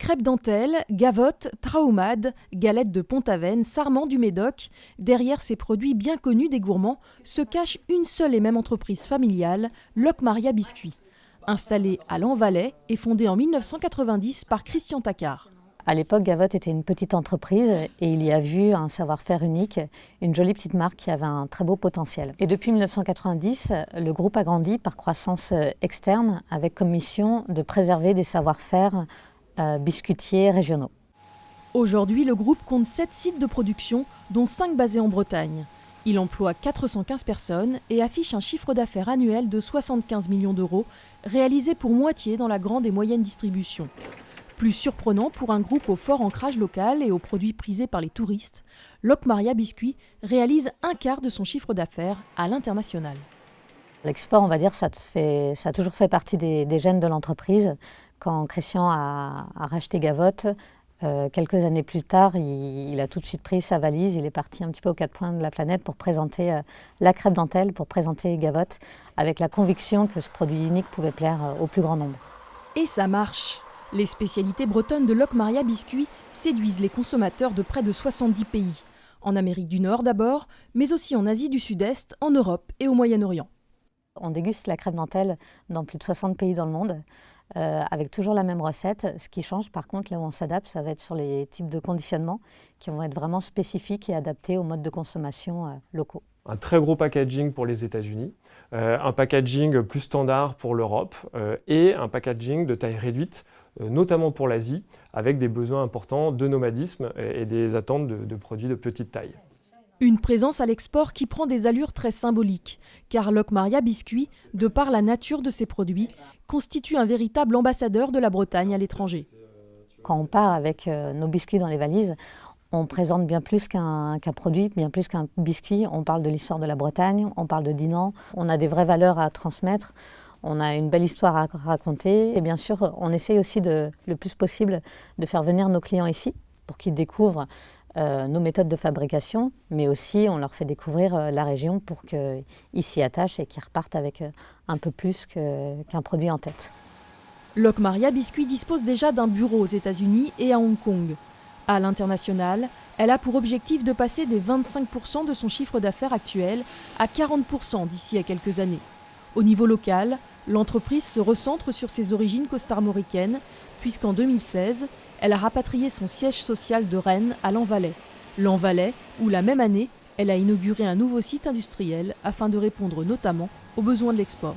Crêpes dentelles, gavottes, traumades, galettes de Pont-Aven, sarments du Médoc. Derrière ces produits bien connus des gourmands se cache une seule et même entreprise familiale, Locmaria Biscuits. Installée à Lanvalet et fondée en 1990 par Christian Taccard. À l'époque, Gavotte était une petite entreprise et il y a vu un savoir-faire unique, une jolie petite marque qui avait un très beau potentiel. Et depuis 1990, le groupe a grandi par croissance externe avec comme mission de préserver des savoir-faire biscuitiers régionaux. Aujourd'hui, le groupe compte 7 sites de production, dont 5 basés en Bretagne. Il emploie 415 personnes et affiche un chiffre d'affaires annuel de 75 millions d'euros, réalisé pour moitié dans la grande et moyenne distribution. Plus surprenant pour un groupe au fort ancrage local et aux produits prisés par les touristes, Locmaria Biscuits réalise un quart de son chiffre d'affaires à l'international. L'export, on va dire, ça a toujours fait partie des gènes de l'entreprise. Quand Christian a racheté Gavotte, quelques années plus tard, il a tout de suite pris sa valise, il est parti un petit peu aux quatre coins de la planète pour présenter la crêpe dentelle, pour présenter Gavotte, avec la conviction que ce produit unique pouvait plaire au plus grand nombre. Et ça marche. Les spécialités bretonnes de Locmaria Biscuits séduisent les consommateurs de près de 70 pays. En Amérique du Nord d'abord, mais aussi en Asie du Sud-Est, en Europe et au Moyen-Orient. On déguste la crêpe dentelle dans plus de 60 pays dans le monde, avec toujours la même recette. Ce qui change par contre, là où on s'adapte, ça va être sur les types de conditionnement qui vont être vraiment spécifiques et adaptés aux modes de consommation locaux. Un très gros packaging pour les États-Unis, un packaging plus standard pour l'Europe et un packaging de taille réduite, notamment pour l'Asie, avec des besoins importants de nomadisme et des attentes de produits de petite taille. Une présence à l'export qui prend des allures très symboliques, car Locmaria Biscuits, de par la nature de ses produits, constitue un véritable ambassadeur de la Bretagne à l'étranger. Quand on part avec nos biscuits dans les valises, on présente bien plus qu'un produit, bien plus qu'un biscuit. On parle de l'histoire de la Bretagne, on parle de Dinan, on a des vraies valeurs à transmettre, on a une belle histoire à raconter. Et bien sûr, on essaye aussi le plus possible de faire venir nos clients ici pour qu'ils découvrent nos méthodes de fabrication, mais aussi on leur fait découvrir la région pour qu'ils s'y attachent et qu'ils repartent avec un peu plus qu'un produit en tête. Locmaria Biscuits dispose déjà d'un bureau aux États-Unis et à Hong Kong. À l'international, elle a pour objectif de passer des 25% de son chiffre d'affaires actuel à 40% d'ici à quelques années. Au niveau local, l'entreprise se recentre sur ses origines costarmoricaines, puisqu'en 2016, elle a rapatrié son siège social de Rennes à Lanvalet. Lanvalet, où la même année, elle a inauguré un nouveau site industriel afin de répondre notamment aux besoins de l'export.